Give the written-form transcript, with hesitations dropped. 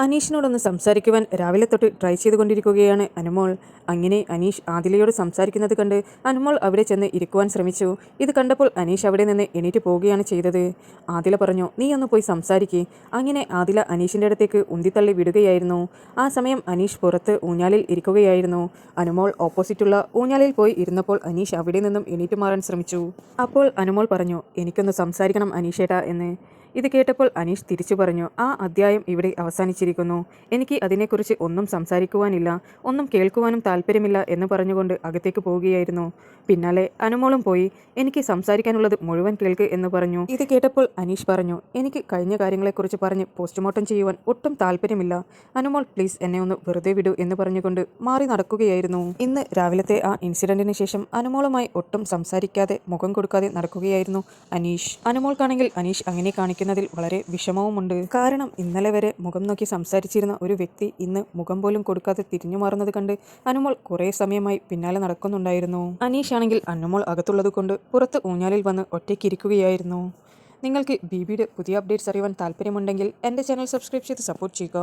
അനീഷിനോടൊന്ന് സംസാരിക്കുവാൻ രാവിലെ തൊട്ട് ട്രൈ ചെയ്തുകൊണ്ടിരിക്കുകയാണ് അനുമോൾ. അങ്ങനെ അനീഷ് ആദിലയോട് സംസാരിക്കുന്നത് കണ്ട് അനുമോൾ അവിടെ ചെന്ന് ഇരിക്കുവാൻ ശ്രമിച്ചു. ഇത് കണ്ടപ്പോൾ അനീഷ് അവിടെ നിന്ന് എണീറ്റ് പോവുകയാണ് ചെയ്തത്. ആദില പറഞ്ഞു, നീ ഒന്ന് പോയി സംസാരിക്കേ. അങ്ങനെ ആദില അനീഷിൻ്റെ അടുത്തേക്ക് ഉന്തിത്തള്ളി വിടുകയായിരുന്നു. ആ സമയം അനീഷ് പുറത്ത് ഊഞ്ഞാലിൽ ഇരിക്കുകയായിരുന്നു. അനുമോൾ ഓപ്പോസിറ്റുള്ള ഊഞ്ഞാലിൽ പോയി ഇരുന്നപ്പോൾ അനീഷ് അവിടെ നിന്നും എണീറ്റ് മാറാൻ ശ്രമിച്ചു. അപ്പോൾ അനുമോൾ പറഞ്ഞു, എനിക്കൊന്ന് സംസാരിക്കണം അനീഷേട്ടാ എന്ന്. ഇത് കേട്ടപ്പോൾ അനീഷ് തിരിച്ചു പറഞ്ഞു, ആ അധ്യായം ഇവിടെ അവസാനിച്ചിരിക്കുന്നു. എനിക്ക് അതിനെക്കുറിച്ച് ഒന്നും സംസാരിക്കുവാനില്ല, ഒന്നും കേൾക്കുവാനും താല്പര്യമില്ല എന്ന് പറഞ്ഞുകൊണ്ട് അകത്തേക്ക് പോവുകയായിരുന്നു. പിന്നാലെ അനുമോളും പോയി, എനിക്ക് സംസാരിക്കാനുള്ളത് മുഴുവൻ കേൾക്ക് എന്ന് പറഞ്ഞു. ഇത് കേട്ടപ്പോൾ അനീഷ് പറഞ്ഞു, എനിക്ക് കഴിഞ്ഞ കാര്യങ്ങളെക്കുറിച്ച് പറഞ്ഞ് പോസ്റ്റ്മോർട്ടം ചെയ്യുവാൻ ഒട്ടും താല്പര്യമില്ല. അനുമോൾ പ്ലീസ് എന്നെ ഒന്ന് വെറുതെ വിടൂ എന്ന് പറഞ്ഞുകൊണ്ട് മാറി നടക്കുകയായിരുന്നു. ഇന്ന് രാവിലത്തെ ആ ഇൻസിഡന്റിന് ശേഷം അനുമോളുമായി ഒട്ടും സംസാരിക്കാതെ മുഖം കൊടുക്കാതെ നടക്കുകയായിരുന്നു അനീഷ്. അനുമോൾക്കാണെങ്കിൽ അനീഷ് അങ്ങനെ കാണിക്കുന്നതിൽ വളരെ വിഷമവുമുണ്ട്. കാരണം ഇന്നലെ വരെ മുഖം നോക്കി സംസാരിച്ചിരുന്ന ഒരു വ്യക്തി ഇന്ന് മുഖം പോലും കൊടുക്കാതെ തിരിഞ്ഞു മാറുന്നത് കണ്ട് അനുമോൾ കുറേ സമയമായി പിന്നാലെ നടക്കുന്നുണ്ടായിരുന്നു. അനീഷ് ആണെങ്കിൽ അനുമോൾ അകത്തുള്ളത് കൊണ്ട് പുറത്ത് ഊഞ്ഞാലിൽ വന്ന് ഒറ്റയ്ക്കിരിക്കുകയായിരുന്നു. നിങ്ങൾക്ക് ബിബിയുടെ പുതിയ അപ്ഡേറ്റ്സ് അറിയുവാൻ താല്പര്യമുണ്ടെങ്കിൽ എൻ്റെ ചാനൽ സബ്സ്ക്രൈബ് ചെയ്ത് സപ്പോർട്ട് ചെയ്യുക.